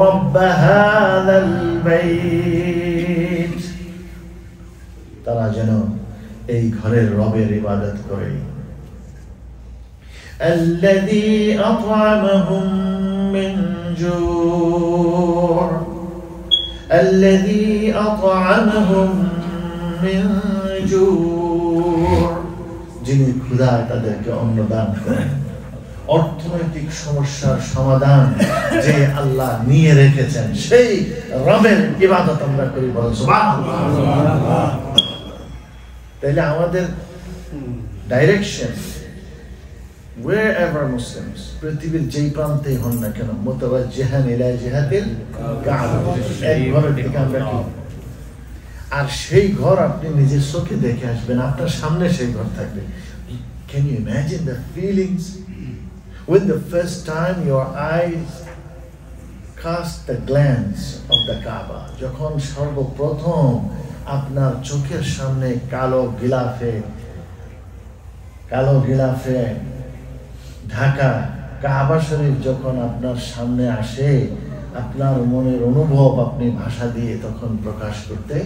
رب هذا البيت তারা যেন এই ঘরের রবের ইবাদত করে الذي أطعمهم من جوع الذي أطعمهم من جوع যিনি ক্ষুধায় তাদেরকে অন্ন দান করেন অর্থনৈতিক সমস্যার সমাধান যে আল্লাহ নিয়ে রেখেছেন সেই রবের ইবাদত আমরা করি বলেন সুবহানাল্লাহ তাহলে আমাদের ডাইরেকশন wherever Muslims পৃথিবীর যেই প্রান্তে হন না কেন মুতাওয়াজ্জিহান ইলা জিহাতিল কাবা এই ঘরের দিকে আমরা কি আর সেই ঘর আপনি নিজের চোখে দেখে আসবেন আপনার সামনে সেই ঘর থাকবে can you imagine the feelings when the first time your eyes cast the glance of the Kaaba যখন সর্বপ্রথম আপনার চোখের সামনে কালো গিলাফে ঢাকা কাবা শরীফ যখন আপনার সামনে আসে আপনার মনের অনুভব আপনি ভাষা দিয়ে তখন প্রকাশ করতে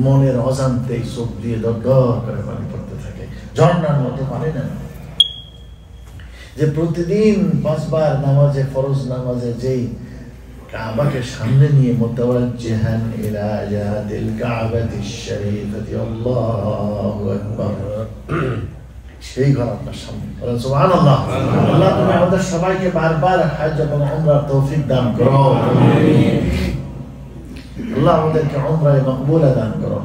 মনের অজান্তে চোখ দিয়ে দরদর করে পানি পড়তে থাকে ঝর্ণার মতো পানি না যে প্রতিদিন 5 বার নামাজে ফরজ নামাজে যেই কাবাকে সামনে নিয়ে মুতাওয়াজ্জিহান ইলা জিহাতিল কাবাতিশ শরীফাতি আল্লাহু আকবার সেই ঘর আপনার সামনে বলেন সুবহানাল্লাহ আল্লাহ তুমি আমাদের সবাইকে বারবার হজ এবং উমরার তৌফিক দান করো আমিন আল্লাহ আমাদেরকে উমরায়ে মকবুলা দান করো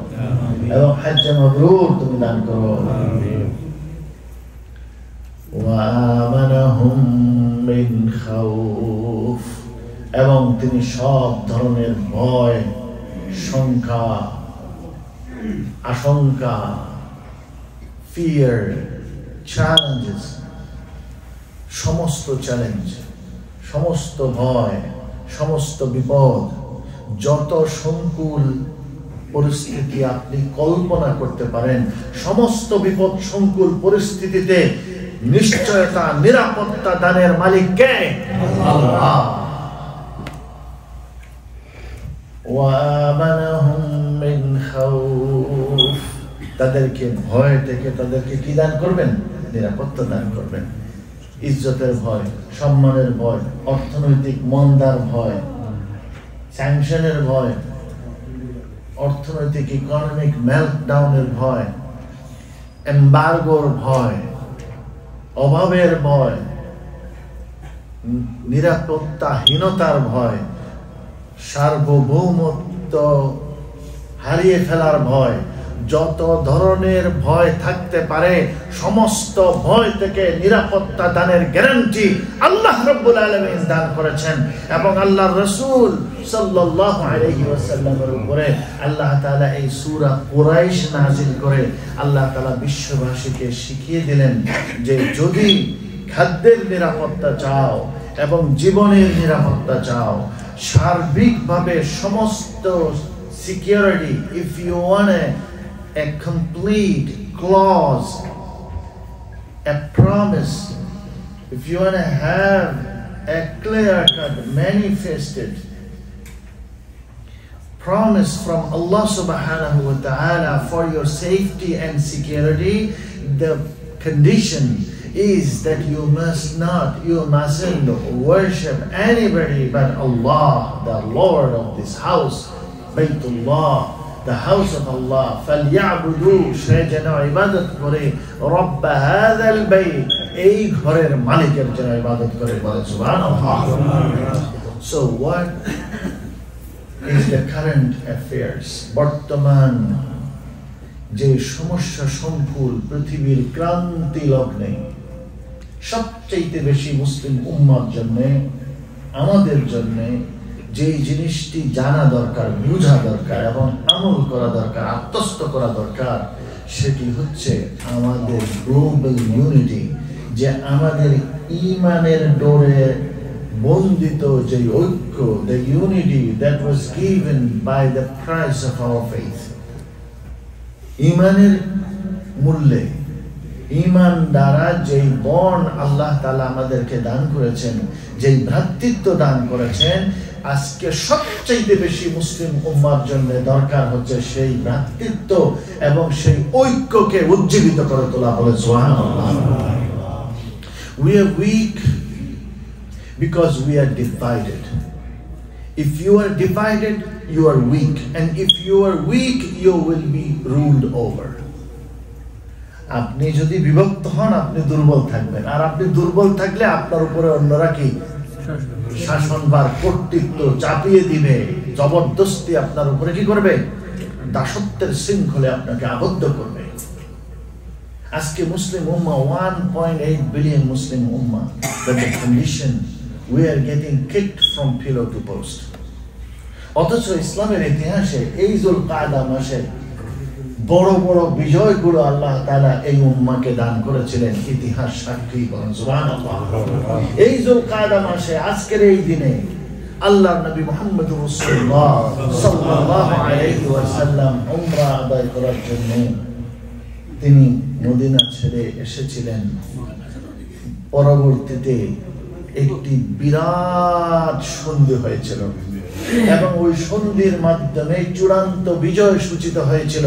এবং হজ মাবরুর তুমি দান করো আমিন ওয়া আমানাহুম মিন খাউফ এবং তিনি সব ধরনের ভয় শঙ্কা আশঙ্কা fear challenges সমস্ত চ্যালেঞ্জ সমস্ত ভয় সমস্ত বিপদ যত সংকুল পরিস্থিতি আপনি কল্পনা করতে পারেন সমস্ত বিপদ সংকুল পরিস্থিতিতে নিশ্চয়তা নিরাপত্তা দানের মালিক কে আল্লাহ ওয়া আমানাহুম মিন খাউফ তাদেরকে ভয় থেকে তাদেরকে কি দান করবেন নিরাপত্তা দান করবেন ইজ্জতের ভয় সম্মানের ভয় অর্থনৈতিক মন্দার ভয় স্যাংশনের ভয় অর্থনৈতিক ইকোনমিক মেল্টডাউনের ভয় এমবার্গোর ভয় অভাবের ভয় নিরাপত্তাহীনতার ভয় সার্বভৌমত্ব হারিয়ে ফেলার ভয় যত ধরনের ভয় থাকতে পারে সমস্ত ভয় থেকে নিরাপত্তা দানের গ্যারান্টি আল্লাহ রাব্বুল আলামিন দান করেছেন এবং আল্লাহর রাসূল সাল্লাল্লাহু আলাইহি ওয়াসাল্লামের উপরে আল্লাহ তাআলা এই সূরা কুরাইশ নাযিল করে আল্লাহ তাআলা বিশ্ববাসীকে শিখিয়ে দিলেন যে যদি খাদ্যের নিরাপত্তা চাও এবং জীবনের নিরাপত্তা চাও সার্বিকভাবে সমস্ত security if you want a complete clause a promise if you want to have a clear-cut manifested promise from Allah subhanahu wa ta'ala for your safety and security the condition is that you mustn't worship anybody but Allah the Lord of this house Baytullah the house of Allah فَلْيَعْبُدُوا شَيْجَنَ عِبَادَتْ كَرَي رَبَّ هَذَا الْبَيْتِ এই ঘরের মালিকের জন্য ইবাদত করে বলে সুবহানাল্লাহ so what is the current affairs বর্তমান যে সমস্যা সংকুল পৃথিবীর ক্রান্তি লগ্নে সবচেয়ে বেশি মুসলিম উম্মার জন্য আমাদের জন্য যে জিনিসটি জানা দরকার বোঝা দরকার এবং আমল করা দরকার আত্মস্থ করা দরকার সেটি হচ্ছে আমাদের গ্লোবাল ইউনিটি যে আমাদের ঈমানের ডোরে বন্দিত যে ঐক্য the unity that was given by the price of our faith ঈমানের মূল্যে ঈমান দ্বারা যেই বন্ড আল্লাহ তাআলা আমাদেরকে দান করেছেন, যেই ভ্রাতৃত্ব দান করেছেন, আজকে সবচেয়ে বেশি মুসলিম উম্মার জন্য দরকার হচ্ছে সেই ভ্রাতৃত্ব এবং সেই ঐক্যকে উজ্জীবিত করে তোলা। বলে সুবহানাল্লাহ। We are weak because we are divided. If you are divided, you are weak, and if you are weak, you will be ruled over. আপনি যদি বিভক্ত হন, আপনি দুর্বল থাকবেন, আর আপনি দুর্বল থাকলে আপনার উপরে অন্যরা কি শাসনভার, কর্তৃত্ব চাপিয়ে দিবে, জবরদস্তি আপনার উপরে কি করবে, দাসত্বের শৃঙ্খলে আপনাকে আবদ্ধ করবে। আজকে মুসলিম উম্মাহ 1.8 বিলিয়ন মুসলিম উম্মাহ, that the condition we are getting kicked from pillar to post. অথচ ইসলামের ইতিহাসে এই যুলকাদা মাসে বড় বড় বিজয়গুলো আল্লাহ তাআলা এই উম্মাহকে দান করেছিলেন। ইতিহাস সাক্ষী। বলেন সুবহানাল্লাহ। এই যুলকাদা মাসে আজকের এই দিনে আল্লাহর নবী মুহাম্মদুর রাসূলুল্লাহ সাল্লাল্লাহু আলাইহি ওয়াসাল্লাম উমরা আদায় করার জন্য তিনি মদিনা ছেড়ে এসেছিলেন। পরবর্তীতে একটি বিরাট সন্ধি হয়েছিল এবং ওই সন্ধির মাধ্যমে চূড়ান্ত বিজয় সূচিত হয়েছিল,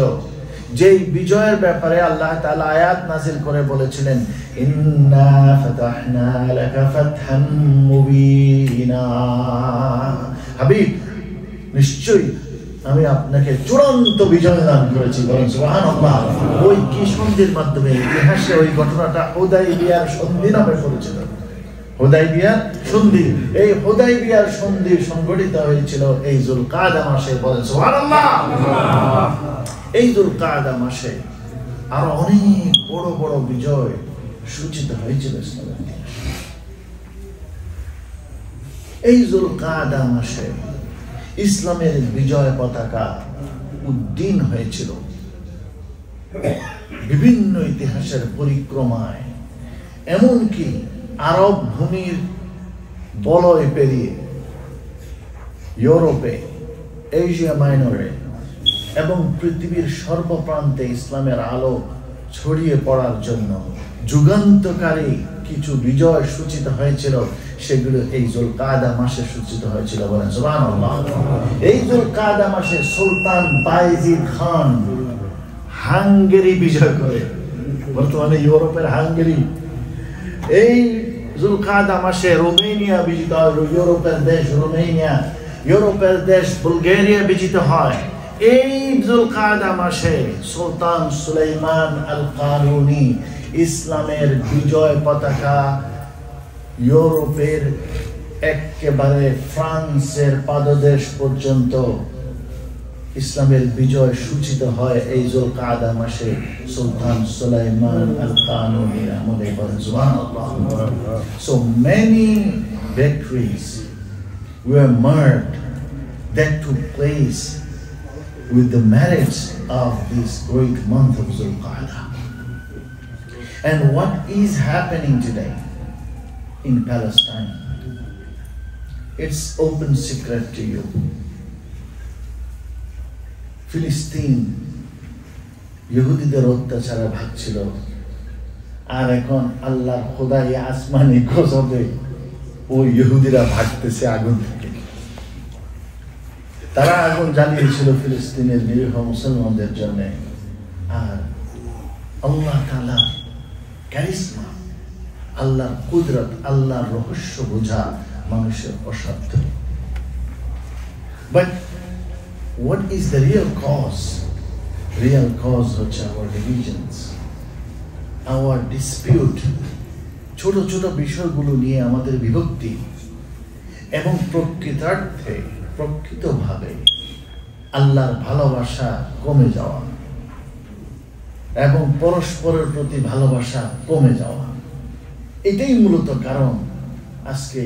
যেই বিজয়ের ব্যাপারে আল্লাহ তাআলা আয়াত নাযিল করে বলেছিলেন, ইন্না ফাতাহনা লাকা ফাতহাম মুবিনা। হাবিব, নিশ্চয়ই আমি আপনাকে চূড়ান্ত বিজয় দান করেছি। বলেন সুবহানাল্লাহ। ওই কি সন্ধির মাধ্যমে? ইতিহাসে ওই ঘটনাটা হুদাইবিয়ার সন্ধি নামে পরিচিত। হুদাইবিয়ার সন্ধি। এই হুদাইবিয়ার সন্ধি সংঘটিত হয়েছিল এই যুলকাদা মাসে। বলেন সুবহানাল্লাহ। এই যুলকাদা মাসে আরো অনেক বড় বড় বিজয় সূচিত হয়েছিল ইসলামের ইতিহাসে। এই যুলকাদা মাসে ইসলামের বিজয় পতাকা উড্ডীন হয়েছিল বিভিন্ন ইতিহাসের পরিক্রমায়, এমনকি আরব ভূমির বলয় পেরিয়ে ইউরোপে, এশিয়া মাইনরে এবং পৃথিবীর সর্বপ্রান্তে ইসলামের আলো ছড়িয়ে পড়ার জন্য যুগান্তকারী কিছু বিজয় সূচিত হয়েছিল। সেগুলো এই যুলকাদা মাসে সূচিত হয়েছিল। বলেন সুবহানাল্লাহ। এই যুলকাদা মাসে সুলতান বায়েজিদ খান হাঙ্গেরি বিজয় করে, বর্তমানে ইউরোপের হাঙ্গেরি। এই যুলকাদা মাসে রোমেনিয়া বিজিত হয়, ইউরোপের দেশ রোমেনিয়া, ইউরোপের দেশ বুলগেরিয়া বিজিত হয়। এই যুলকাদা মাসে সুলতান সুলাইমান আল কানুনি ইসলামের বিজয় পতাকা ইউরোপের একেবারে ফ্রান্সের পাদদেশ পর্যন্ত ইসলামের বিজয় সূচিত হয় এই যুলকাদা মাসে সুলতান সুলাইমান আল কানুনির আমলে। বলেন সুবহানাল্লাহ। So many victories were marked that took place with the merits of this great month of Zulqa'dah. And what is happening today in Palestine? It's open secret to you. ফিলিস্তিন ইহুদিদের অত্যাচারে ভাগছিল, আর এখন আল্লাহর খোদাই আসমানি গজবে ওই ইহুদিরা ভাগতেছে আগুন থেকে। তারা আগুন জ্বালিয়েছিল ফিলিস্তিনের নিরীহ মুসলমানদের জন্য। আর আল্লাহ তাআলা কারিশমা, আল্লাহর কুদরত, আল্লাহর রহস্য বোঝা মানুষের অসাধ্য। But what is the real cause? Real cause হচ্ছে our divisions, our dispute, ছোট ছোট বিষয়গুলো নিয়ে আমাদের বিভক্তি এবং প্রকৃতভাবে আল্লাহর ভালোবাসা কমে যাওয়া এবং পরস্পরের প্রতি ভালোবাসা কমে যাওয়া। এটাই মূলত কারণ আজকে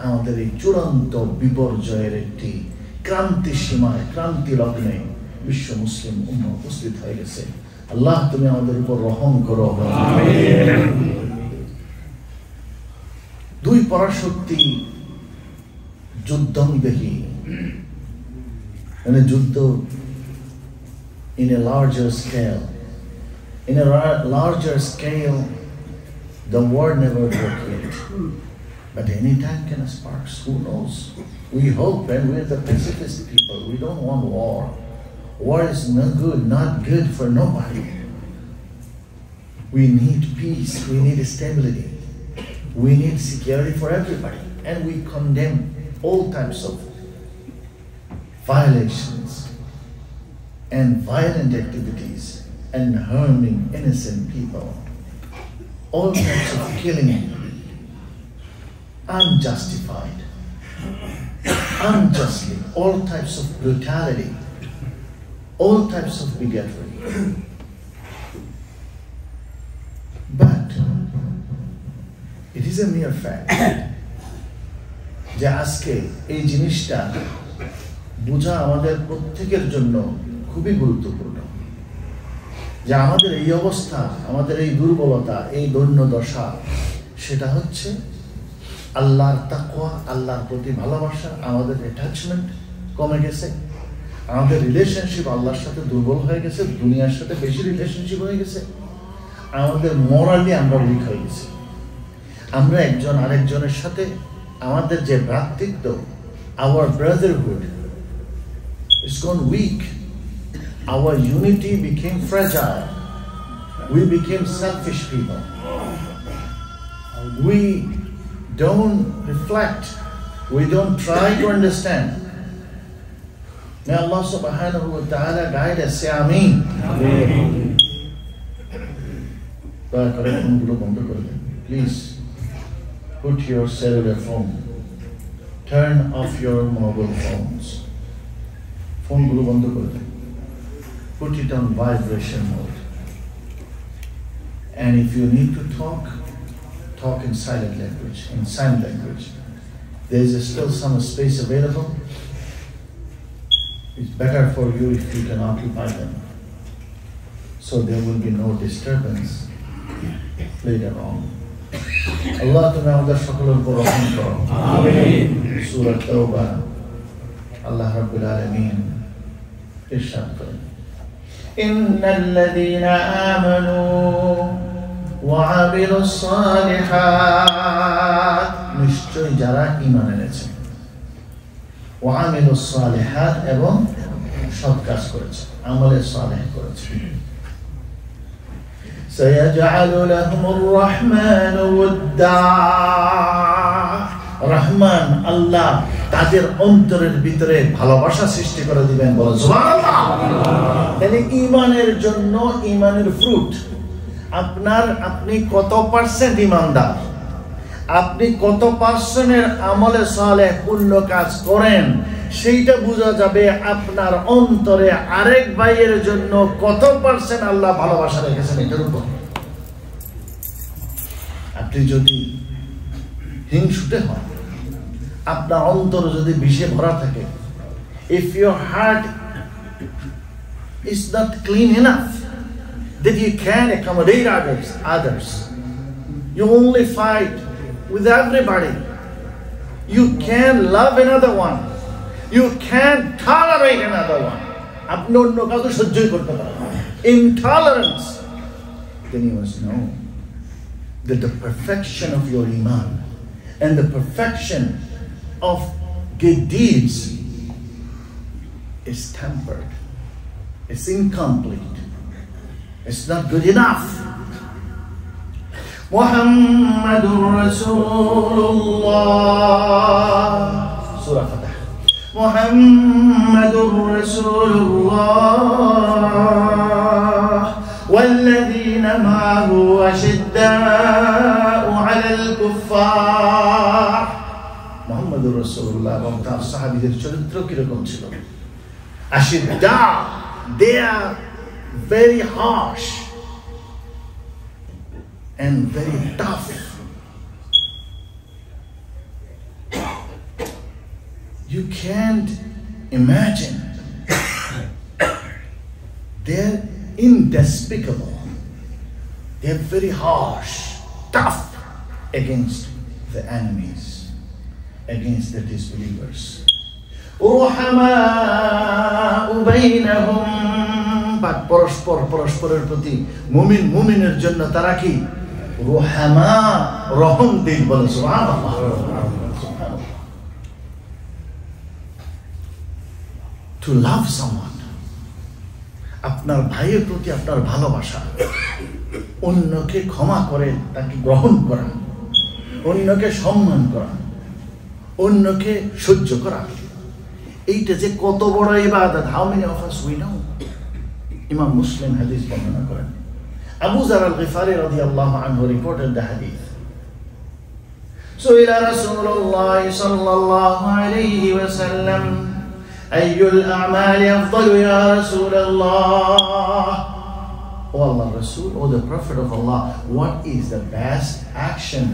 আমাদের এই চূড়ান্ত বিপর্যয়ের একটি ক্রান্তি সীমায়, ক্রান্তি লগ্নে বিশ্ব মুসলিম উম্মাহ উপস্থিত হয়ে গেছে। আল্লাহ তুমি আমাদের উপর রহম করো। দুই পরাশক্তি যুদ্ধংদেহী, মানে যুদ্ধ in a larger scale, In a larger scale, the war never broke yet. But any time can spark, who knows? We hope, and we're the pacifist people. We don't want war. War is not good for nobody. We need peace, we need stability, we need security for everybody. And we condemn all types of violations and violent activities and harming innocent people. All types of killing, unjustified, unjustly, all types of brutality, all types of bigotry. But it is a mere fact যে আজকে এই জিনিসটা বোঝা আমাদের প্রত্যেকের জন্য খুবই গুরুত্বপূর্ণ, যে আমাদের এই অবস্থা, আমাদের এই দুর্বলতা, এই দৈন্য দশা, সেটা হচ্ছে আল্লাহর তাকওয়া, আল্লাহর প্রতি ভালোবাসা, আমাদের অ্যাটাচমেন্ট কমে গেছে, আমাদের রিলেশনশিপ আল্লাহর সাথে দুর্বল হয়ে গেছে, দুনিয়ার সাথে বেশি রিলেশনশিপ হয়ে গেছে, আমাদের মোরালি আমরা উইক হয়ে গেছি। আমরা একজন আরেকজনের সাথে আমাদের যে ভ্রাতৃত্ব, our brotherhood is gone weak. Our unity became fragile. We became selfish people. We don't reflect. We don't try to understand. May Allah subhanahu wa ta'ala guide us. Say Ameen. Please put your cellular phone. Turn off your mobile phones. Phone gulo bondo kore den. Put it on vibration mode. And if you need to talk, talk in silent language, in sign language. There is still some space available. It's better for you if you can occupy them, so there will be no disturbance later on. Allah তুমি আমাদের সকলের উপর রহম করো। আমিন। সূরা তাওবা আল্লাহ রাব্বুল আলামিন ইরশাদ করেন, ইন্নাল্লাযীনা আমানু ওয়া আমিলুস সালিহাত, নিশ্চয় যারা ঈমান এনেছে, ওয়া আমিলুস সালিহাত, এবং সৎ কাজ করেছে, আমলে সালেহ করেছে, سيجعل لهم الرحمن ودا, রহমান আল্লাহ তাদের অন্তরের ভিতরে ভালোবাসা সৃষ্টি করে দিবেন। বলো সুবহানাল্লাহ। তাহলে ঈমানের জন্য ঈমানের ফ্রুট, আপনি কত পার্সেন্ট ঈমানদার, আপনি কত পার্সেন্টের আমলে সালেহ পূর্ণ কাজ করেন, সেইটা বোঝা যাবে আপনার অন্তরে আরেক ভাইয়ের জন্য কত পার্সেন্ট আল্লাহ ভালোবাসা রেখেছেন এটার উপর। আপনি যদি হিংসুটে হন, আপনার অন্তর যদি বিষে ভরা থাকে, if your heart is not clean enough that you can accommodate others, you only fight with everybody, you can love another one, you can't tolerate another one, আপনি অন্য কাউকে সহ্যই করতে পারেন, intolerance, then you must know that the perfection of your iman and the perfection of good deeds is tempered, it's incomplete, it's not good enough. Muhammadur Rasulullah, Surah Fatah. Muhammadur Rasulullah والذين معه أشداء على الكفار. মুহাম্মদুর রাসূলুল্লাহ এবং তার সাহাবীদের চরিত্র কিরকম ছিল? আশিদ্দা, they are very harsh and very tough. You can't imagine. They're indespicable. They're very harsh, tough against the enemies, against the disbelievers. رحماء بينهم, পাক পরস্পরের প্রতি, মুমিনের জন্য তারা কি রুহামা, রহমদিল। বলে সুবহানাল্লাহ। To love someone, আপনার ভাইয়ের প্রতি আপনার ভালোবাসা, অন্যকে ক্ষমা করে তাকে গ্রহণ করা, অন্যকে সম্মান করা, অন্যকে সহ্য করা, এইটা যে কত বড় ইবাদত। How many of us we know? ইমাম মুসলিম হাদিস বর্ণনা করেন। আবু যার আল-গিফারি রাদিয়াল্লাহু আনহু reported the hadith. سئل رسول الله صلى الله عليه وسلم أي الأعمال أفضل يا رسول الله? O Allah Rasul, O the Prophet of Allah, what is the best action?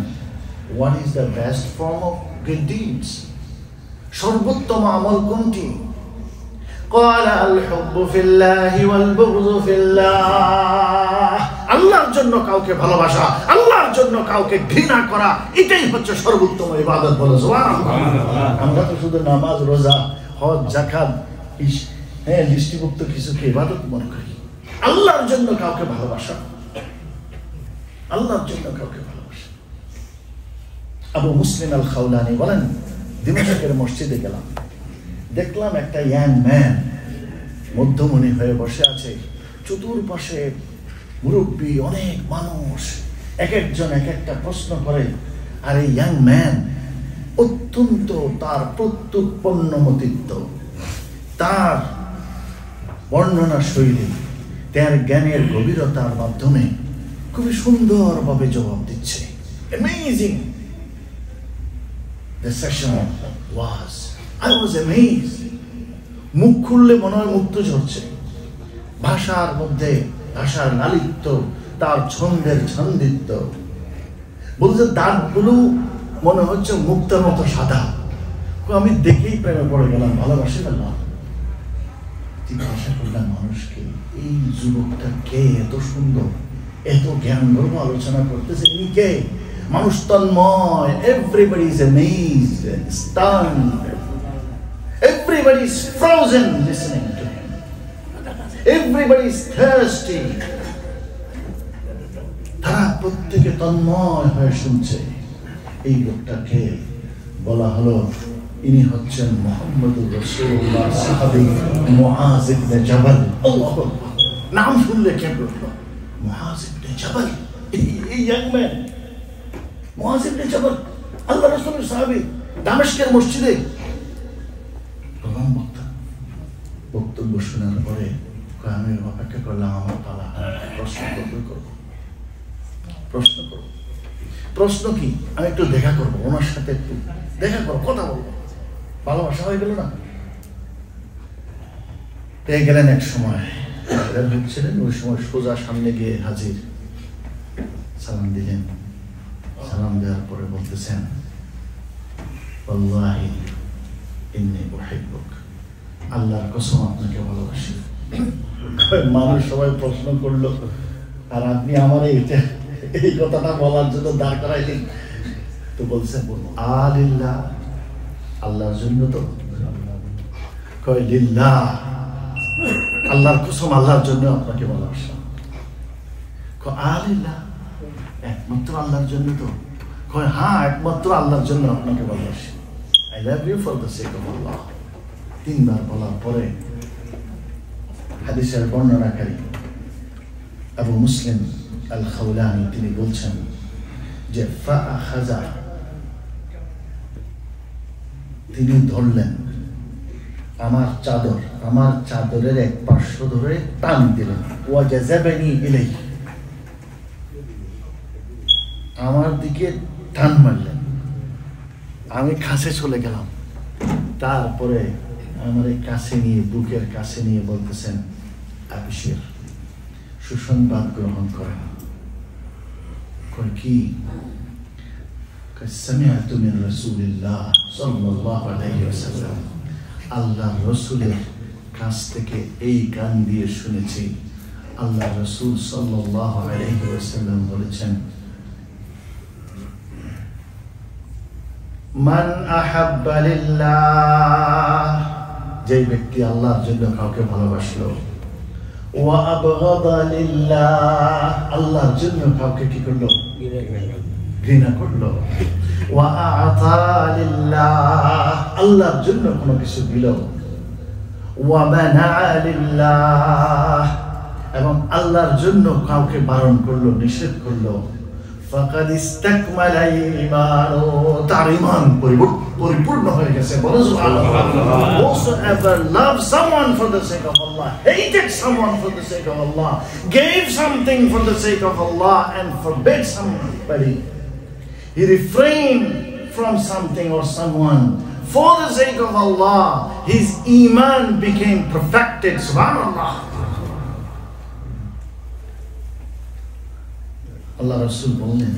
What is the best form of good deeds? সর্বোত্তম আমল কোনটি? قال الحب في الله والبغض في الله. আল্লাহর জন্য কাউকে ভালোবাসা, আল্লাহর জন্য কাউকে ঘৃণা করা, এটাই হচ্ছে সর্বোত্তম ইবাদত। বলে সুবহানাল্লাহ। আমরা তো শুধু নামাজ, রোজা, হজ, যাকাত, লিস্টিভুক্ত কিছুকে ইবাদত মনে করি। আল্লাহর জন্য কাউকে ভালোবাসা, আল্লাহর জন্য কাউকে ভালোবাসা। আবু মুসলিম আল খাওলানি বলেন, দিমাশকের মসজিদে গেলাম, দেখলাম একটা ইয়াং ম্যান মধ্যমণি হয়ে বসে আছে, চতুর্পাশে মুরব্বী অনেক মানুষ, এক একজন এক একটা প্রশ্ন করে। আর এই ইয়াং ম্যান অত্যন্ত তার প্রত্যুৎপন্নমতিত্ব, তার বর্ণনা শৈলী, তার জ্ঞানের গভীরতার মাধ্যমে খুবই সুন্দরভাবে জবাব দিচ্ছে। Amazing the session was. I was amazed. মুখ খুললে মনে হয় মুক্ত ঝরছে। ভাষার মধ্যে ভাষার লালিত্য, তার ছন্দের ছন্দিত্ব, বলছে দাঁতগুলো মনে হচ্ছে মুক্তার মতো সাদা। আমি দেখেই প্রেমে পড়ে গেলাম, ভালোবাসি গেলাম। জিজ্ঞাসা করলাম মানুষকে, এই যুবকটা কে, এত সুন্দর, এত জ্ঞানগর্ভ আলোচনা করতেছে, ইনি কে? মানুষ Tanmoy. Everybody is amazed and stunned. Everybody is frozen listening to him. Everybody is thirsty. তারা প্রত্যেকে তন্ময় হয়ে শুনছে। এই লোকটাকে বলা হলো, ইনি হচ্ছেন মুহাম্মদুর রাসূলুল্লাহ সাহাবী মুআয ইবনে জাবাল। আল্লাহু আকবার। নাম শুনলে কেঁপে উঠল, মুআয ইবনে জাবাল। এই ইয়াং ম্যান মুআয ইবনে জাবাল, আল্লাহ রাসূলের সাহাবী, দামেস্কের মসজিদে। প্রধান বক্তা বক্তব্য শোনার পরে আমি অপেক্ষা করলাম, আমার পালা, প্রশ্ন করব। প্রশ্ন কি? আমি একটু দেখা করবো ওনার সাথে, একটু দেখা করবো, কথা বলবো, ভালোবাসা হয়ে গেল না? পেয়ে গেলেন এক সময়, ঢুকছিলেন, ওই সময় সোজা সামনে গিয়ে হাজির, সালাম দিলেন। সালাম দেওয়ার পরে বলতেছেন, ওয়াল্লাহি ইন্নী উহিব্বুক, আল্লাহর কসম আপনাকে ভালোবাসি। মানুষ সবাই প্রশ্ন করলো, আর আপনি আমার এই কথাটা বলার জন্য দাঁড় করাইলেন। তো বলছেন আলিল্লাহ, আল্লাহর জন্য। তো কয় লিল্লাহ, আল্লাহর কসম আল্লাহর জন্য আপনাকে ভালোবাসা। কয় আলিল্লাহ, একমাত্র আল্লাহর জন্য। তো কয় হ্যাঁ, একমাত্র আল্লাহর জন্য আপনাকে ভালোবাসি। I love you for the sake of Allah. তিনবার বলার পরে হাদিসের বর্ণনাকারী আবু মুসলিম আল খাওলানি তিনি বলছেন যে ফাআখাযা, তিনি ধরলেন আমার চাদর, আমার চাদরের এক পার্শ্ব ধরে টান দিলেন। ওয়াজাযাবানি ইলাইহি, আমার দিকে টান মারলেন, আমি কাছে চলে গেলাম। তারপরে আমার কাছে নিয়ে, বুকের কাছে নিয়ে বলতেছেন, আবিশির, সুসংবাদ গ্রহণ করেন। কি? সামিআতু মিন রাসূলিল্লাহ সাল্লাল্লাহু আলাইহি ওয়াসাল্লাম, আল্লাহর রাসূলের কাছ থেকে এই গান দিয়ে শুনেছি। আল্লাহ রাসূল সাল্লাল্লাহু আলাইহি ওয়াসাল্লাম বলেছেন, মান আহাব্বা লিল্লাহ, যে ব্যক্তি আল্লাহর জন্য কাউকে ভালোবাসলো, ওয়া আবগাদা লিল্লাহ, আল্লাহর জন্য কাউকে কি করলো? ঘৃণা করলো। ওয়া আ'তা লিল্লাহ, আল্লাহর জন্য কোনো কিছু দিল। ওয়া মানা'a লিল্লাহ, এবং আল্লাহর জন্য কাউকে বারণ করলো, নিষেধ করলো। ফাকাদ ইসতাকমালা ঈমানু, তার ঈমান পরিপূর্ণ হয়ে গেছে। বলেন সুবহানাল্লাহ। Whosoever loves someone for the sake of Allah, hated someone for the sake of Allah, gave something for the sake of Allah, and forbade somebody, he refrained from something or someone for the sake of Allah, his iman became perfected. Subhanallah. Allah Rasul বললেন,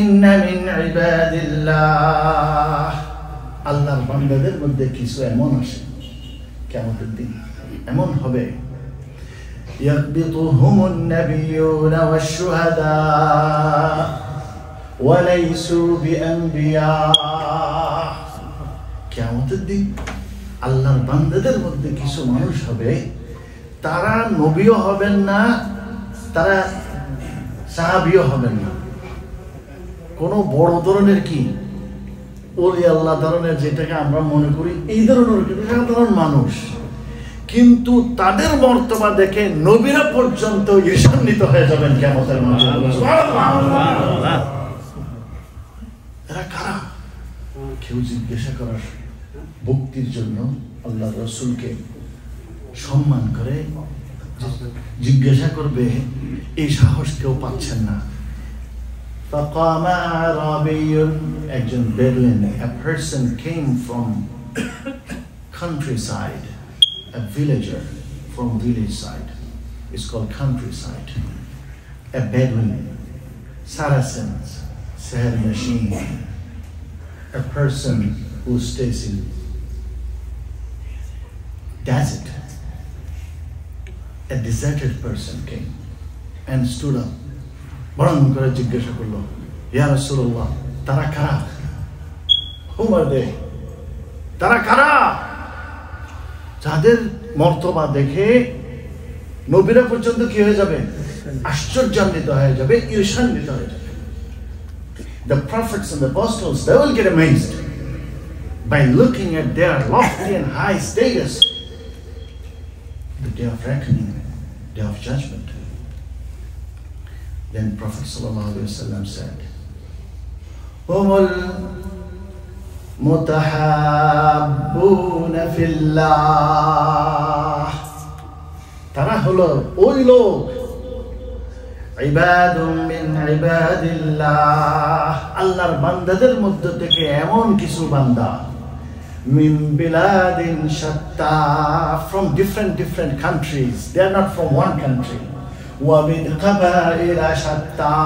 ইন্না মিন ইবাদিল্লাহ, আল্লাহর বান্দাদের মধ্যে কিছু এমন আসে কিয়ামতের দিন এমন হবে, ইয়াকবিতুহুমুন নাবিয়্যুনা ওয়াশ-শুহাদা ওয়া লাইসু বিআনবিয়া। কিয়ামতের দিন আল্লাহর বান্দাদের মধ্যে কিছু মানুষ হবে, তারা নবীও হবেন না, তারা সাহাবীও হবেন না, কোন বড় ধরনের কি ওলি আল্লাহ ধরনের, যেটাকে আমরা মনে করি এই ধরনের সাধারণ মানুষ, কিন্তু তাদের মর্তবা দেখে নবীরা পর্যন্ত ঈর্ষান্বিত হয়ে যাবেন কিয়ামতের মাঠে। এরা কারা? কেউ জিজ্ঞাসা করার ভক্তির জন্য আল্লাহ রসুলকে সম্মান করে জিজ্ঞাসা করবে, এই সাহস কেউ পাচ্ছেন না। فقام أعرابي, একজন Bedouin, a person came from countryside, a villager from village side, it's called countryside, a Bedouin, Saracens, Sahel machine, a person who stays in desert, a deserted person came and stood up, বরং করে জিজ্ঞাসা করলো, ইয়া রাসূলুল্লাহ, তারা কারা? Who are they? তারা কারা যাদের মর্তবা দেখে নবীরা পর্যন্ত কি হয়ে যাবে? আশ্চর্যান্বিত হয়ে যাবে, ঈর্ষান্বিত হয়ে যাবে। The prophets and the apostles, they will get amazed by looking at their lofty and high status. The day of reckoning, day of judgment. Then Prophet ﷺ said, Humul mutahabbuna fillah, তারা হলো ওই লোক, ইবাদুম মিন ইবাদিল্লাহ, আল্লাহর বান্দাদের মধ্য থেকে এমন কিছু বান্দা, min biladin shatta, from different countries, they are not from one country, wa min qabaila shatta,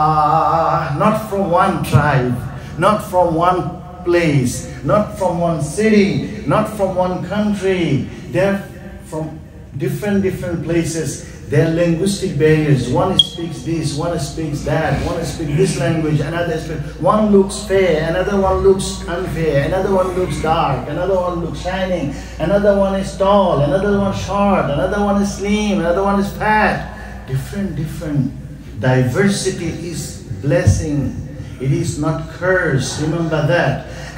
not from one tribe, not from one place, not from one city, not from one country, they are from different places. There are linguistic barriers. One speaks this, one speaks that, one speaks this language, another speaks. One looks fair, another one looks unfair, another one looks dark, another one looks shining, another one is tall, another one short, another one is slim, another one is fat. Different. Diversity is blessing. It is not curse. Remember that.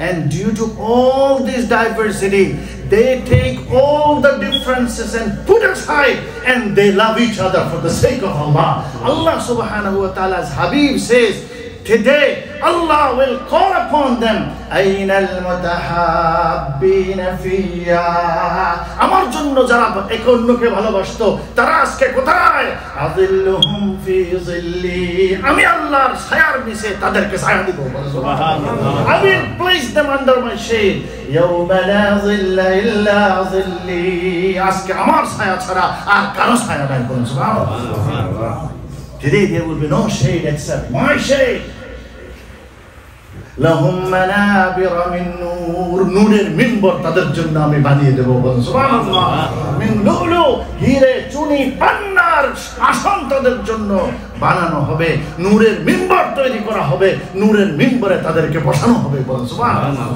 And due to all this diversity, they take all the differences and put aside, and they love each other for the sake of Allah. Allah subhanahu wa ta'ala's Habib says, today Allah will call upon them, Aina al-mutahabbina fiyya, আমার জন্য যারা একে অন্যকে ভালোবাসতো তারা আজকে কোথায়? আযিল্লুহুম ফি যিল্লি, আমি আল্লাহর ছায়ার নিচে তাদেরকে ছায়া দেব। সুবহানাল্লাহ। I will place them under my shade, ইয়াওমা লা যিল্লা ইল্লা যিল্লি, আজকে আমার ছায়া ছাড়া আর কারো ছায়া নাই। সুবহানাল্লাহ। Today there will be no shade except my shade. লাহুম মানাবিরা মিন নূর, নূরের মিম্বর তাদের জন্য আমি বানিয়ে দেব। সুবহানাল্লাহ। মিন লুলু, হীরে চুনি পান্নার আসন তাদের জন্য। বানানো হবে, নূরের মিম্বর তৈরি করা হবে, নূরের মিম্বরে তাদেরকে বসানো হবে। বলেন সুবহানাল্লাহ।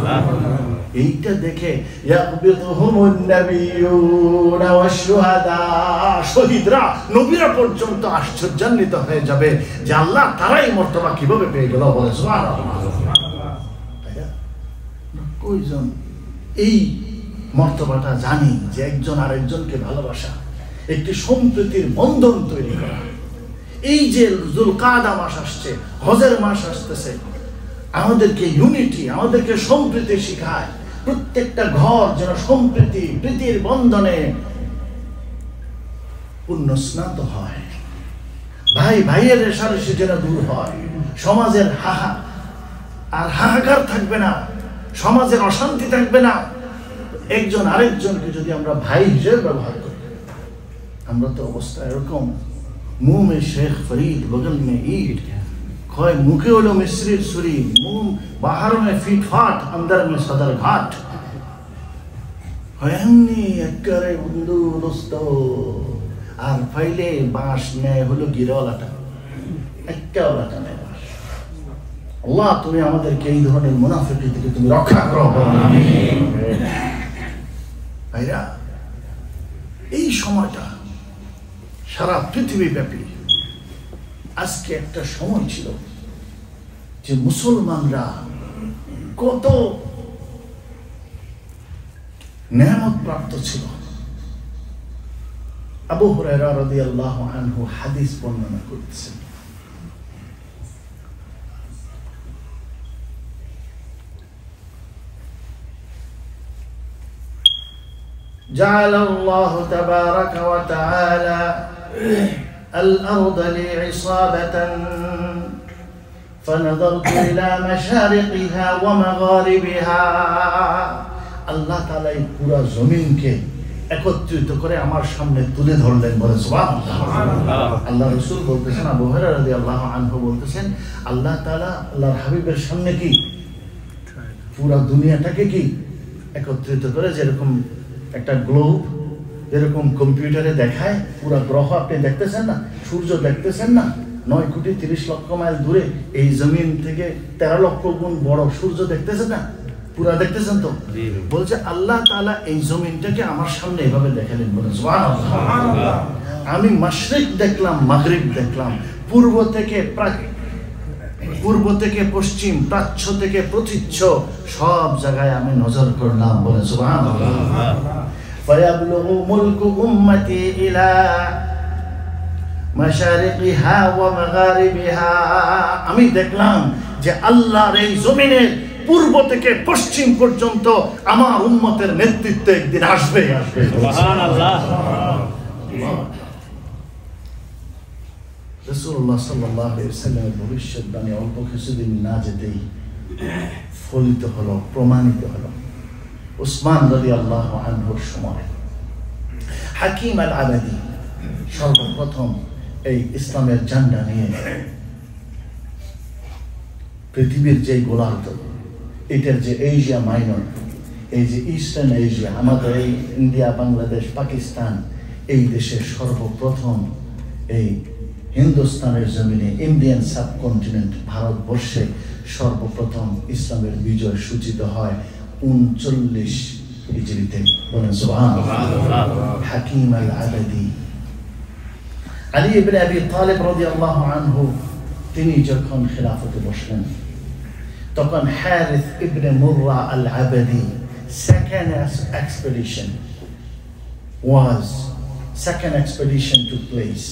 এইটা দেখে ইয়াকবিতুহুমুন নাবিয়ুনা ওয়াশ-শুহাদা, শহীদরা, নবীরা পর্যন্ত আশ্চর্যান্বিত হয়ে যাবে যে আল্লাহ তারাই মর্তবা কিভাবে পেয়ে গেল। বলে সুবহানাল্লাহ। কয়জন এই মর্তবাটা জানি যে একজন আরেকজনকে ভালোবাসা, একটি সম্প্রীতির বন্ধন তৈরি করা। এই যে যুলকাদা মাস আসছে, হজের মাস আসতেছে, আমাদেরকে ইউনিটি, আমাদেরকে সম্প্রীতি শিখায়। প্রত্যেকটা ঘর যেন সম্প্রীতি, প্রীতির বন্ধনে পুণ্যস্নাত হয়, ভাই ভাইয়ের রেষারেষি যেন দূর হয়, সমাজের হাহাকার থাকবে না, সমাজের অশান্তি থাকবে না। একজন আরেকজনকে যদি আমরা ভাই হিসেবে ব্যবহার করি, আমরা তো অবস্থা এরকম, মুহ মে শেখ ফরিদ বগল মে ঈদ, খয় মুখে হলো মিশ্রির ছুরি, মুহ বাহার মে ফিটফাট অন্দর মে সদর ঘাট। এমনি একেবারে বন্ধু দোস্ত, আর ফাইলে বাঁশ নেয় হলো গিরওয়ালাটা, একেওয়ালাটা নেয় বাঁশ। আল্লাহ তুমি আমাদেরকে এই ধরনের মুনাফিকি থেকে তুমি রক্ষা করো। ভাইরা, এই সময়টা সারা পৃথিবী ব্যাপী আজকে একটা সময় ছিল যে মুসলমানরা কত নেয়ামত প্রাপ্ত ছিল। আবু হুরায়রা রাদিয়াল্লাহু আনহু হাদিস বর্ণনা করতেছেন, جعل الله تبارك وتعالى الأرض لي عصابة فنظرت إلى مشارقها ومغاربها। আল্লাহ তাআলা এই পুরো জমিনকে একত্রিত করে আমার সামনে তুলে ধরলেন। বলে সুবহানাল্লাহ। আল্লাহ রাসূল বলতেছেন, আবু হুরায়রা রাদিয়াল্লাহু আনহু বলতেছেন, আল্লাহ তাআলা আল্লাহর হাবিবের সামনে কি পুরো দুনিয়াটাকে কি একত্রিত করে, যেরকম একটা গ্লোব যেরকম কম্পিউটারে দেখায় পুরো গ্রহ আপনি দেখতেছেন না, সূর্য দেখতেছেন না, 9,30,00,000 মাইল দূরে, এই জমিন থেকে 13 লক্ষ গুণ বড় সূর্য দেখতেছেন না, পুরা দেখতেছেন তো? বলছে আল্লাহ তাআলা এই জমিনটাকে আমার সামনে এভাবে দেখালেন। বলে সুবহানাল্লাহ। আমি মাশরিক দেখলাম, মাগরিব দেখলাম, পূর্ব থেকে পশ্চিম, প্রাচ্য থেকে প্রতীচ্য, সব জায়গায় আমি নজর করলাম। বলে সুবহানাল্লাহ। ফায়াবলুগু মুলকু উম্মতি ইলা মাশারিকিহা ওয়া মাগারিবিহা। আমি দেখলাম যে আল্লাহর এই জমিনের পূর্ব থেকে পশ্চিম পর্যন্ত আমার উম্মতের নেতৃত্বে একদিন আসবে। সুবহানাল্লাহ। রাসূলুল্লাহ সাল্লাল্লাহু আলাইহি ওয়াসাল্লামের ভবিষ্যৎবাণী অল্প কিছুদিন না যেতেই ফলিত হলো, প্রমাণিত হলো। উসমান রাদিয়াল্লাহু আনহুর সময় হাকিম আল আবাদি সর্বপ্রথম এই ইসলামের ঝান্ডা নিয়ে পৃথিবীর যে গোলার্ধ, এটার যে এশিয়া মাইনর, এই যে ইস্টার্ন এশিয়া, আমাদের এই ইন্ডিয়া, বাংলাদেশ, পাকিস্তান, এই দেশের সর্বপ্রথম এই হিন্দুস্তানের জমিনে, ইন্ডিয়ান সাবকন্টিনেন্ট ভারতবর্ষে সর্বপ্রথম ইসলামের বিজয় সূচিত হয় 39 হিজরিতে। বলেন সুবহানাল্লাহ। হাকিম আল আবাদি আলী ইবনে আবি তালিব রাদিয়াল্লাহু আনহু তিনি যখন খেলাফতে বসলেন, তখন হারিস ইবনে মুররা আল আবাদি second expedition took place.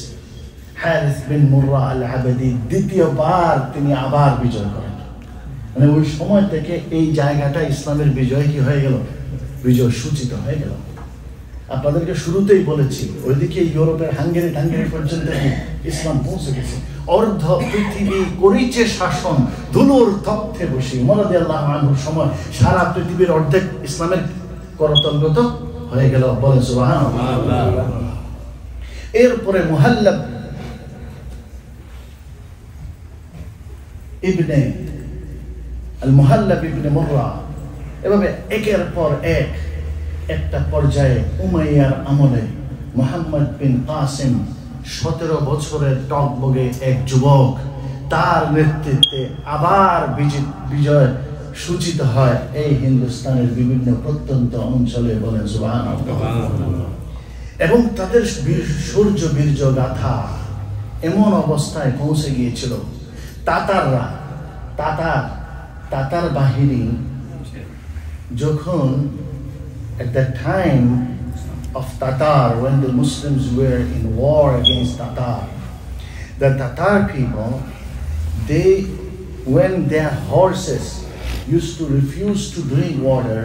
হারিস বিন মুররা আল আবাদি দ্বিতীয়বার তিনি আবার বিজয় করেন। মানে ওই সময় থেকে এই জায়গাটা ইসলামের বিজয় কি হয়ে গেল, বিজয় সূচিত হয়ে গেল। আপনাদেরকে শুরুতেই বলেছি, ওইদিকে ইউরোপের হাঙ্গেরি পর্যন্ত ইসলাম পৌঁছে গেছে। অর্ধ পৃথিবী করিছে শাসন ধুলোর তথ্যে বসে। উমর রাদিয়াল্লাহু আনহুর সময় সারা পৃথিবীর অর্ধেক ইসলামের করতলগত হয়ে গেল। বলেন সুবহানাল্লাহ। এরপরে মুহাল্লাব ইবনে মুররা, এভাবে একের পর একটা পর্যায়ে উমাইয়ার আমলে মুহাম্মদ বিন কাসিম 17 বছরের টকবগে এক যুবক, তার নেতৃত্বে আবার বিজয় সূচিত হয় এই হিন্দুস্তানের বিভিন্ন প্রত্যন্ত অঞ্চলে, বলেন সুবহানাল্লাহ। এবং তাদের শৌর্য বীর্য গাথা এমন অবস্থায় পৌঁছে গিয়েছিল, তাতার বাহিনী যখন at the time of Tatar, when the Muslims were in war against Tatar, the Tatar people, when their horses used to refuse to drink water,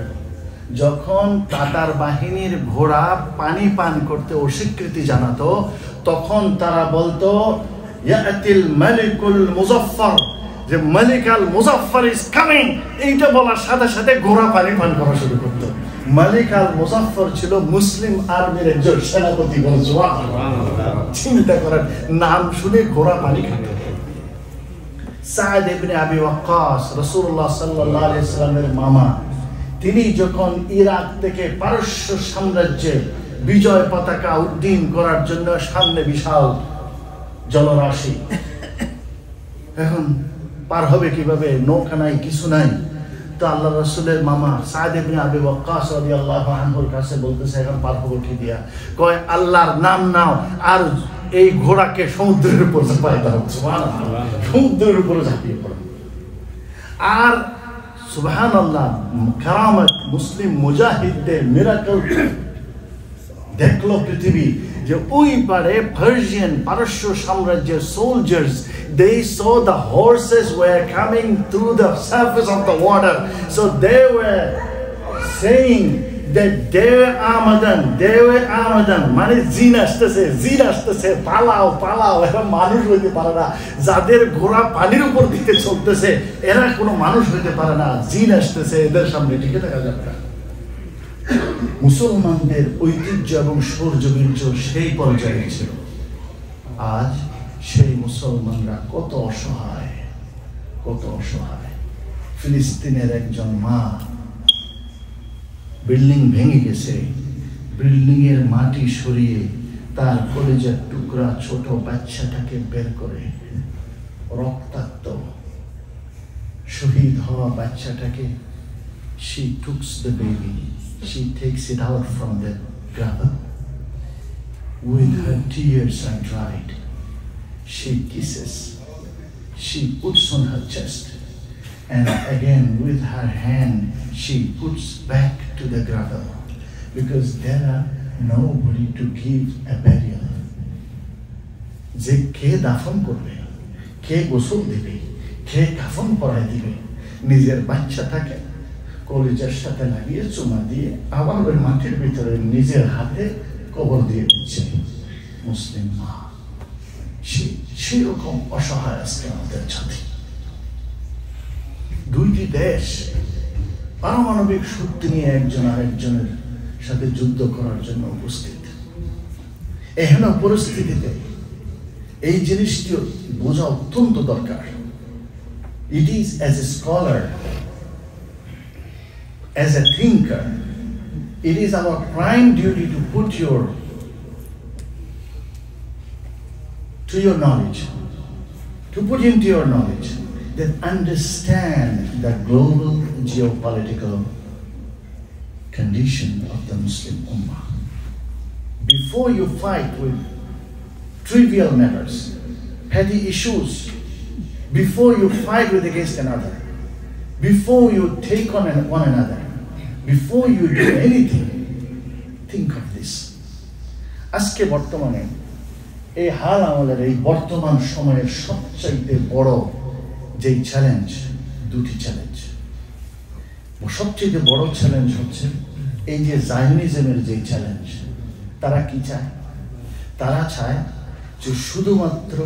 যখন তাতার বাহিনীর ঘোড়া পানি পান করতে অস্বীকৃতি জানাতো, তখন তারা বলতো ইয়াতিল মালিকুল মুজাফফর, যে মালিক আল মুজাফফর ইজ কামিং। এইটা বলার সাথে সাথে ঘোড়া পানি পান করা শুরু করতো। মালিক আল মুজাফফর ছিল মুসলিম আর্মির একজন সেনাপতি। চিন্তা করেন, নাম শুনে ঘোড়া পানি খেত। সাদ ইবনে আবি ওয়াক্কাস, রাসূলুল্লাহ সাল্লাল্লাহু আলাইহি সাল্লামের মামা, তিনি যখন ইরাক থেকে পারস্য সাম্রাজ্যে বিজয় পতাকা উড্ডীন করার জন্য সামনে বিশাল জলরাশি, এখন পার হবে কিভাবে, নৌকা নাই, কিছু নাই, তো আল্লাহ রাসূলের মামা সাদ ইবনে আবি ওয়াক্কাস রাদিয়াল্লাহু আনহুর কাছে বলতেছে, এখন পার হবো কি দিয়া? কয় আল্লাহর নাম নাও আর এই ঘোড়াকে সমুদ্রের উপর ঝাঁপিয়ে দাও। সুবহানাল্লাহ, সমুদ্রের উপরে ঝাঁপিয়ে পড়ো। আর সুবহানাল্লাহ, কারামত মুসলিম মুজাহিদদের মিরাকল দেখলো পৃথিবী, যে ওই পারে পার্সিয়ান পারস্য সাম্রাজ্যের soldiers, they saw the horses were coming through the surface of the water, so they were saying that dewe amadan, মানে জিন আসতেছে, পালাও, এরা মানুষ হইতে পারে না। যাদের ঘোড়া পানির উপর দিকে চলতেছে এরা কোনো মানুষ হইতে পারে না, জিন আসতেছে, এদের সামনে টিকে থাকা যাবে না। মুসলমানদের ঐতিহ্য এবং শৌর্য সেই পর্যায়ে ছিল। আজ সেই মুসলমানরা কত অসহায়। ফিলিস্তিনের একজন মা, বিল্ডিং ভেঙে গেছে, বিল্ডিং এর মাটি সরিয়ে তার কলেজের টুকরা ছোট বাচ্চাটাকে বের করে, রক্তাক্ত শহীদ হওয়া বাচ্চাটাকে, she takes the baby, she takes it out from the gravel, with her tears are dried, she kisses, she puts on her chest, and again with her hand she puts back to the gravel, because there are nobody to give a burial. যে কে দাফন করবে, কে গোসল দিবে, কে কাফন পরাই দিবে, নিজের বাচ্চাটাকে কলেজের সাথে লাগিয়ে চুমা দিয়ে আবার ওই মাটির ভিতরে নিজের হাতে কবর দিয়ে দিচ্ছে মুসলিম মা। সেরকম অসহায় আজকে আমাদের জাতি। দুইটি দেশ পারমাণবিক শক্তি নিয়ে একজন আরেকজনের সাথে যুদ্ধ করার জন্য উপস্থিত। এহেন পরিস্থিতিতে এই জিনিসটি বোঝা অত্যন্ত দরকার। It is as a scholar, as a thinker, it is our prime duty to put your knowledge, to put into your knowledge, that understand the global geopolitical condition of the Muslim Ummah. Before you fight with trivial matters, petty issues, before you fight with against another, before you take on one another, before you do anything, think of this. আজকে বর্তমানে এই হাল আমাদের এই বর্তমান সময়ের সবচাইতে বড় যেই চ্যালেঞ্জ, দুটি চ্যালেঞ্জ। সবচেয়ে বড় চ্যালেঞ্জ হচ্ছে এই যে জায়নিজমের যে চ্যালেঞ্জ। তারা কি চায়? তারা চায় যে শুধুমাত্র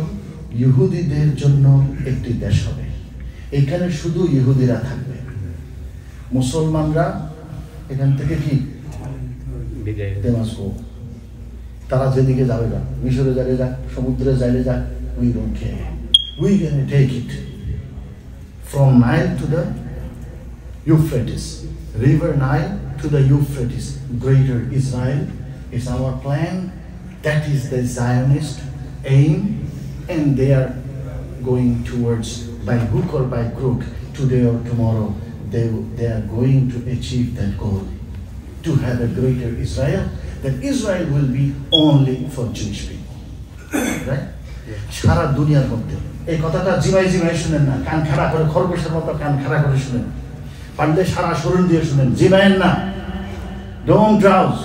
ইহুদিদের জন্য একটি দেশ হবে, এখানে শুধু ইহুদিরা থাকবে, মুসলমানরা এখান থেকে কি তারা যেদিকে যাবে না, মিশরে যাবে যাক, সমুদ্রে যাইলে যাক, we don't care, we gonna take it from Nile to the Euphrates, river Nile to the Euphrates, greater Israel is our plan. That is the Zionist aim, and they are going towards, by hook or by crook, today or tomorrow, they are going to achieve that goal, to have a greater Israel, that Israel will be only for Jewish people. Right? সারা দুনিয়ার মধ্যে এই কথাটা জিমাই জিমাই শুনেন না, কান খাড়া করে খরগোশের মতো কান খাড়া করে শুনেন, পারলে সারা শরীর দিয়ে শুনেন, জিমায়েন না। Don't drowse,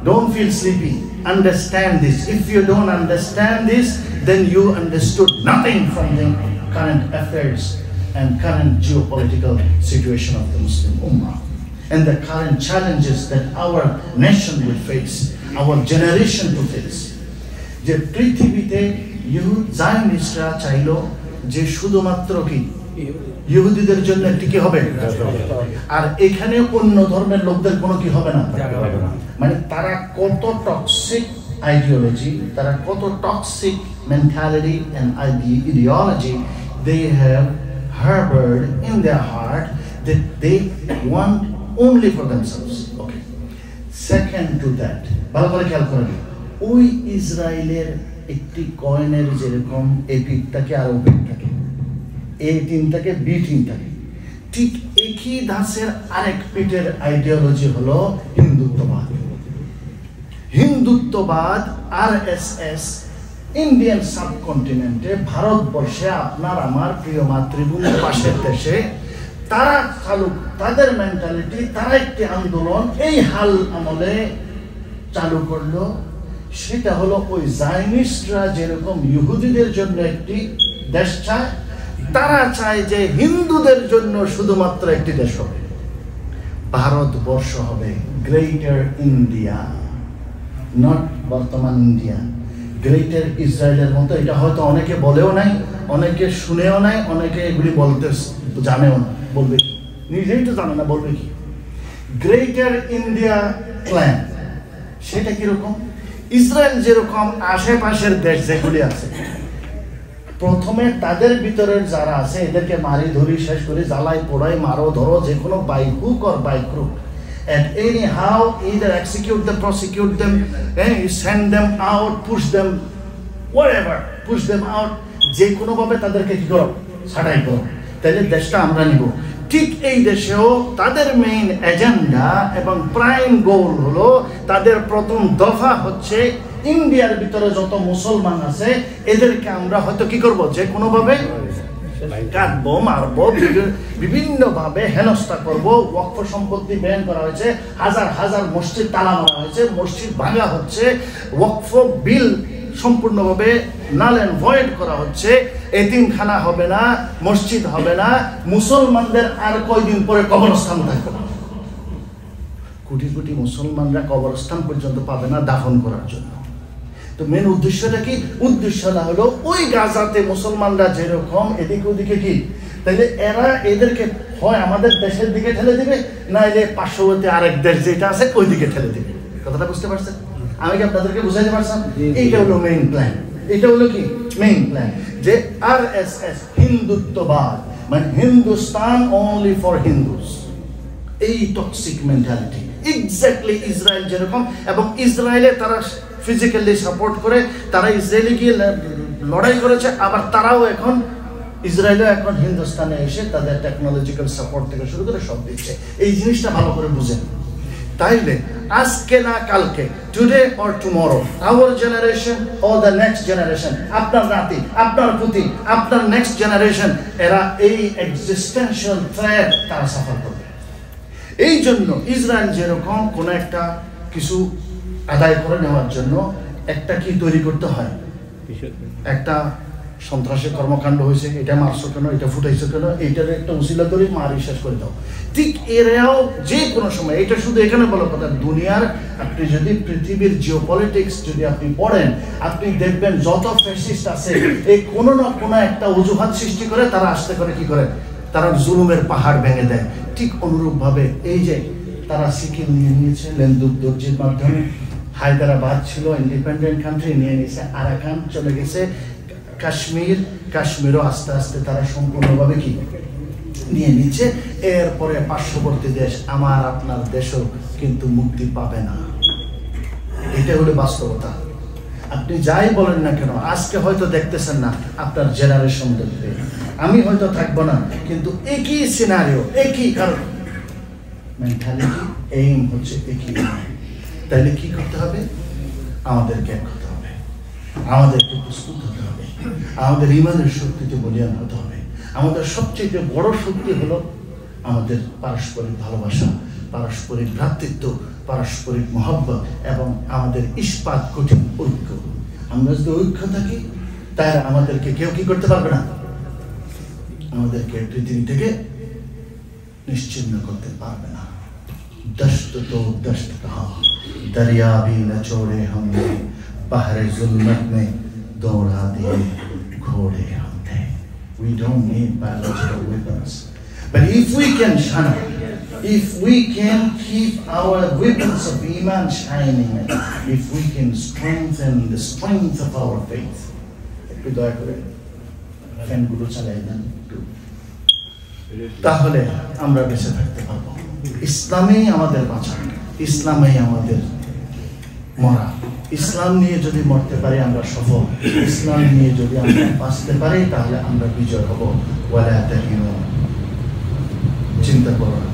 don't feel sleepy, understand this. If you don't understand this, then you understood nothing from the current affairs and current geopolitical situation of the Muslim Ummah and the current challenges that our nation will face, our generation to face. যে পৃথিবীতে জায়নিস্টরা চাইলো যে শুধুমাত্র কি ইহুদিদের জন্য টিকে হবে, আর এখানে অন্য ধর্মের লোকদের কোনো কি হবে না। মানে তারা কত টক্সিক আইডিওলজি, তারা কত toxic mentality and ideology they have harbored in their heart that they want only for themselves. Okay. Second to that, ভালো করে খেয়াল করেন, ওই ইসরায়েলের একটি কয়েনের যেরকম এ পিঠ থাকে আর ও পিঠ থাকে, এ টিম থাকে বি টিম থাকে, ঠিক একই ধাঁচের আরেক পিঠের আইডিওলজি হলো হিন্দুত্ববাদ। হিন্দুত্ববাদ RSS ইন্ডিয়ান সাবকন্টিনেন্টে, ভারতবর্ষে, আপনার আমার প্রিয় মাতৃভূমির পাশের দেশে তারা চালু, তাদের মেন্টালিটি, তারা একটি আন্দোলন এই হাল আমলে চালু করলো। সেটা হলো ওই জায়নিস্টরা যেরকম ইহুদিদের জন্য একটি দেশ চায়, তারা চায় যে হিন্দুদের জন্য শুধুমাত্র একটি দেশ হবে, ভারতবর্ষ হবে, গ্রেটার ইন্ডিয়া, নট বর্তমান ইন্ডিয়া, গ্রেটার ইসরায়েলের মতো। এটা হয়তো অনেকে বলেও নাই, অনেকে শুনেও নাই, অনেকে এগুলি বলতে জানেও না। বলবে কি? নিজেই তো জানে না, বলবে কি? গ্রেটার ইন্ডিয়া প্ল্যান সেটা কিরকম? ইসরায়েল যেরকম আশেপাশের দেশ যেগুলি আছে, প্রথমে তাদের ভিতরের যারা আছে এদেরকে মারি ধরি শেষ করে, জ্বালাই পোড়াই, মারো ধরো, যে কোনো by hook or by crook, and anyhow either execute them, prosecute them, you send them out, push them, whatever, push them out, যে কোনো ভাবে তাদেরকে কি করো, ছাড়াই করো, তাহলে দেশটা আমরা নিব। ঠিক এই দেশেও তাদের মেইন এজেন্ডা এবং প্রাইম গোল হলো, তাদের প্রথম দফা হচ্ছে ইন্ডিয়ার ভিতরে যত মুসলমান আছে এদেরকে আমরা হয়তো কি করব, যে কোনো ভাবে কাটবো, মারবো, বিভিন্ন ভাবে হেনস্থা করব। ওয়াকফ সম্পত্তি ব্যান করা হয়েছে, হাজার হাজার মসজিদ তালা মারা হয়েছে, মসজিদ ভাঙা হচ্ছে, ওয়াকফ বিল সম্পূর্ণভাবে নাল এন্ড ভয়েড করা হচ্ছে, এতিমখানা হবে না, মসজিদ হবে না, মুসলমানদের আর কয়দিন পরে কবরস্থান থাকবে না। কোটি কোটি মুসলমানরা কবরস্থান পর্যন্ত পাবে না দাফন করার জন্য। তো মেন উদ্দেশ্যটা কি? উদ্দেশ্যটা হলো ওই গাজাতে মুসলমানরা যেরকম এদিকে ওদিকে কি, তাইলে এরা এদেরকে হয় আমাদের দেশের দিকে ঠেলে দিবে, নাইলে পার্শ্ববর্তী আরেক দেশ যেটা আছে ওই দিকে ঠেলে দিবে। কথাটা বুঝতে পারছেন? আমি কি আপনাদেরকে বুঝাইতে পারছি? এইটা হলো মেইন প্ল্যান। এটা হলো কি মেইন প্ল্যান, যে RSS হিন্দুত্ববাদ, মানে হিন্দুস্তান অনলি ফর হিন্দুস, এই টক্সিক মেন্টালিটি এক্স্যাক্টলি ইসরায়েল যেরকম। এবং ইসরায়েলে তারা ফিজিক্যালি সাপোর্ট করে, তারা ইসরায়েলে গিয়ে লড়াই করেছে, আবার তারাও এখন ইসরায়েলও এখন হিন্দুস্তানে এসে তাদের টেকনোলজিক্যাল সাপোর্ট থেকে শুরু করে সব দিচ্ছে। এই জিনিসটা ভালো করে বুঝেন। তাইলে আজকে না কালকে, today or tomorrow, hour generation or the next generation, আপনার নাতি, আপনার পুতি, আপনার নেক্সট জেনারেশন, এরা এই এক্সিস্টেন্সিয়াল থ্রেট তারা সাফার করবে। এই জন্য ইসরায়েল যেরকম কোন একটা কিছু আদায় করে নেওয়ার জন্য একটা কি তৈরি করতে হয়, একটা সন্ত্রাসের কর্মকাণ্ড হয়েছে, এটা মারছো কেন, এটা ফুটাইছো কেন, এইটার একটা উসিলা ধরে মারি শেষ করে দাও। ঠিক এরাও যে কোনো সময়, এটা শুধু এখানে বলা কথা, দুনিয়ার আপনি যদি পৃথিবীর জিওপলিটিক্স যদি আপনি পড়েন, আপনি দেখবেন যত ফ্যাসিস্ট আছে এই কোনো না কোনো একটা অজুহাত সৃষ্টি করে তারা আসতে করে কি করে, তারা জুলুমের পাহাড় ভেঙে দেয়। ঠিক অনুরূপভাবে এই যে তারা সিকিম নিয়ে নিয়েছে লেন্দুক দর্জির মাধ্যমে, হায়দ্রাবাদ ছিল ইন্ডিপেন্ডেন্ট কান্ট্রি, নিয়ে নিয়েছে আরাকান, চলে গেছে কাশ্মীরও আস্তে আস্তে তারা সম্পূর্ণভাবে কি নিয়ে নিচ্ছে। এরপরে পার্শ্ববর্তী দেশ আমার আপনার দেশও কিন্তু মুক্তি পাবে না। এটা হলো বাস্তবতা। আপনি যাই বলেন না কেন, আজকে হয়তো দেখতেছেন না আপনার জেনারেশন দেখবে, আমি হয়তো থাকবো না, কিন্তু একই সিনারিও, একই কারণ মেন্টালিটি, এইম হচ্ছে একই। তাইলে কি করতে হবে? আমাদেরকে এক হতে হবে, আমাদেরকে প্রস্তুত হতে হবে, আমাদের ইমানের শক্তিতে বলিয়ান হতে হবে। আমাদের সবচেয়ে বড় শক্তি হলো আমাদের পারস্পরিক ভালোবাসা, পারস্পরিক ভ্রাতৃত্ব, পারস্পরিক মহব্বত এবং আমাদের ইস্পাত কঠিন ঐক্য। আমরা যদি ঐক্য থাকি তাহলে আমাদেরকে কেউ কি করতে পারবে না, আমাদেরকে পৃথিবী থেকে নিশ্চিহ্ন করতে পারবে না। दश्त तो दश्त कहा, दरिया भी न छोड़े हमने, बहरे जुल्मत में दौड़ा दिए घोड़े हमने। We don't need biological weapons, but if we can shine, if we can keep our weapons of iman shining, if we can strengthen the strength of our faith, একটু দয়া করে ফ্যানগুলো চালিয়ে দেন একটু, তাহলে আমরা বেঁচে থাকতে পারবো। ইসলামেই আমাদের বাঁচা, ইসলামেই আমাদের মরা। ইসলাম নিয়ে যদি মরতে পারি আমরা সফল, ইসলাম নিয়ে যদি আমরা বাঁচতে পারি তাহলে আমরা বিজয় হব। ওয়ালা তাহিনু, চিন্তা করো না,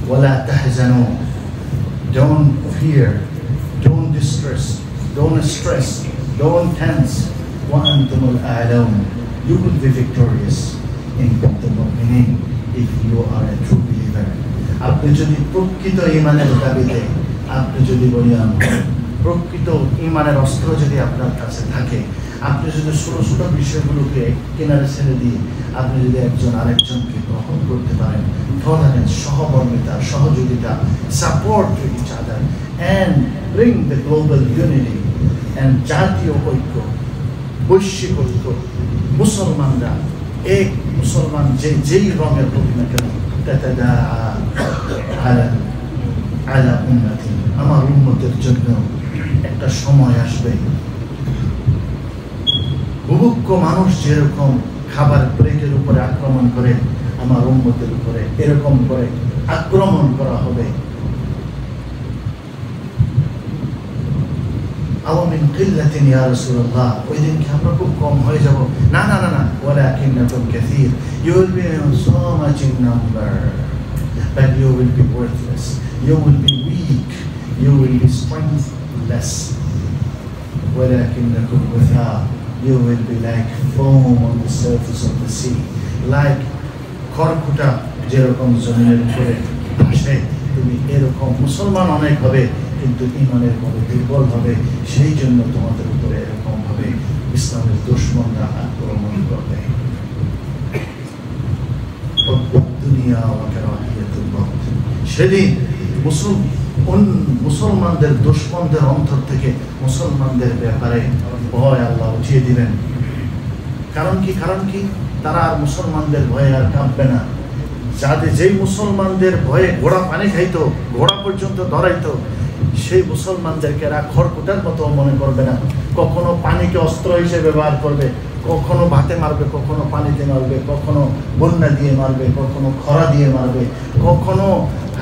ওয়ালা তাহজানু, don't fear, don't distress, don't stress, don't tense, ওয়া আনতুমুল আ'লাউন, you will be victorious in kuntum mu'minin if you are a true believer. আপনি যদি প্রকৃত ঈমানের দাবিতে, আপনি যদি বলেন প্রকৃত ঈমানের অস্ত্র যদি আপনার কাছে থাকে, আপনি যদি ছোট ছোট বিষয়গুলোকে কিনারে ছেড়ে দিয়ে আপনি যদি একজন আরেকজনকে গ্রহণ করতে পারেন, টলারেন্স, সহমর্মিতা, সহযোগিতা, support to each other and bring the global unity and জাতীয় ঐক্য, বৈশ্বিক ঐক্য, মুসলমানরা এক, মুসলমান যেই রঙের হোক না কেন, আমার উম্মতের জন্য একটা সময় আসবে, বুভুক্ষ মানুষ যেরকম খাবার প্লেটের উপরে আক্রমণ করে, আমার উম্মতের উপরে এরকম করে আক্রমণ করা হবে। আওয়ামিন কিল্লাতিন ইয়া রাসূলুল্লাহ, ওই দিন কি আমরা খুব কম হয়ে যাব? না না না না, ওয়ালাকিন্নাকুম কাসীর, you will be so much in number, but you will be worthless, you will be weak, you will be strengthless. ولكنكم غثاء, you will be like foam on the surface of the sea, like খড়কুটা যেরকম জমিনের উপরে ভাসে, তুমি এরকম। মুসলমান অনেক হবে কিন্তু ঈমানের ভাবে দুর্বল হবে, সেই জন্য তোমাদের উপরে এরকম ভাবে ইসলামের দুশমনরা আক্রমণ করবে। সেদিন মুসলমানদের দুশমনদের অন্তর থেকে মুসলমানদের ব্যাপারে ভয় আল্লাহ উঠিয়ে দিবেন। কারণ কি? কারণ কি? তারা আর মুসলমানদের ভয়ে আর কাঁপবে না। যেই মুসলমানদের ভয়ে ঘোড়া পানি খাইতো, ঘোড়া পর্যন্ত ধরাইতো, সেই মুসলমানদেরকে এরা খড়কুটার মতো মনে করবে না। কখনো পানিকে অস্ত্র হিসেবে ব্যবহার করবে, কখনো ভাতে মারবে, কখনো পানিতে মারবে, কখনো বন্যা দিয়ে মারবে, কখনো খরা দিয়ে মারবে, কখনো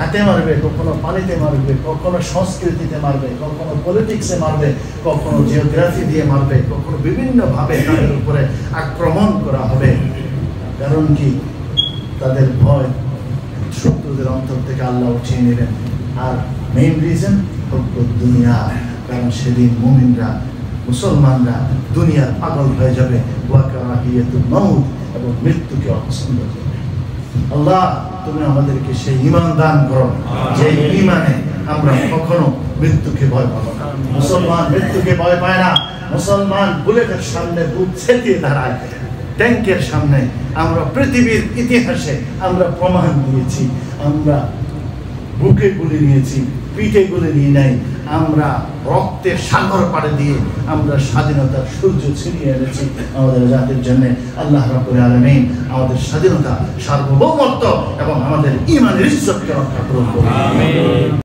হাতে মারবে, কখনো পানিতে মারবে, কখনো সংস্কৃতিতে মারবে, কখনো পলিটিক্সে মারবে, কখনো জিওগ্রাফি দিয়ে মারবে, কখনো বিভিন্নভাবে তাদের উপরে আক্রমণ করা হবে। কারণ কি? তাদের ভয় শত্রুদের অন্তর থেকে আল্লাহ উঠিয়ে নেবেন। আর মেইন রিজন দুনিয়া, কারণ সেদিন মুমিনরা, মুসলমানরা দুনিয়ার পাগল হয়ে যাবে, ওয়াকারাহিয়াতুল মাউত, এবং মৃত্যুকে অপছন্দ করবে। আল্লাহ তুমি আমাদেরকে সেই ঈমান দান করো যে ঈমানে আমরা কখনো মৃত্যুকে ভয় পাবো না। মুসলমান মৃত্যুকে ভয় পায় না। মুসলমান বুলেটের সামনে বুক ছেটিয়ে দাঁড়ায়, ট্যাঙ্কের সামনে। আমরা পৃথিবীর ইতিহাসে আমরা প্রমাণ দিয়েছি, আমরা বুকে গুলি নিয়েছি, পিঠে গুলি নিয়ে নাই, আমরা রক্তের সাগর পাড়ে দিয়ে আমরা স্বাধীনতার সূর্য ছিনিয়ে এনেছি আমাদের জাতির জন্য। আল্লাহ রাব্বুল আলামিন আমাদের স্বাধীনতা, সার্বভৌমত্ব এবং আমাদের ঈমানের ইজ্জতকে রক্ষা করুন।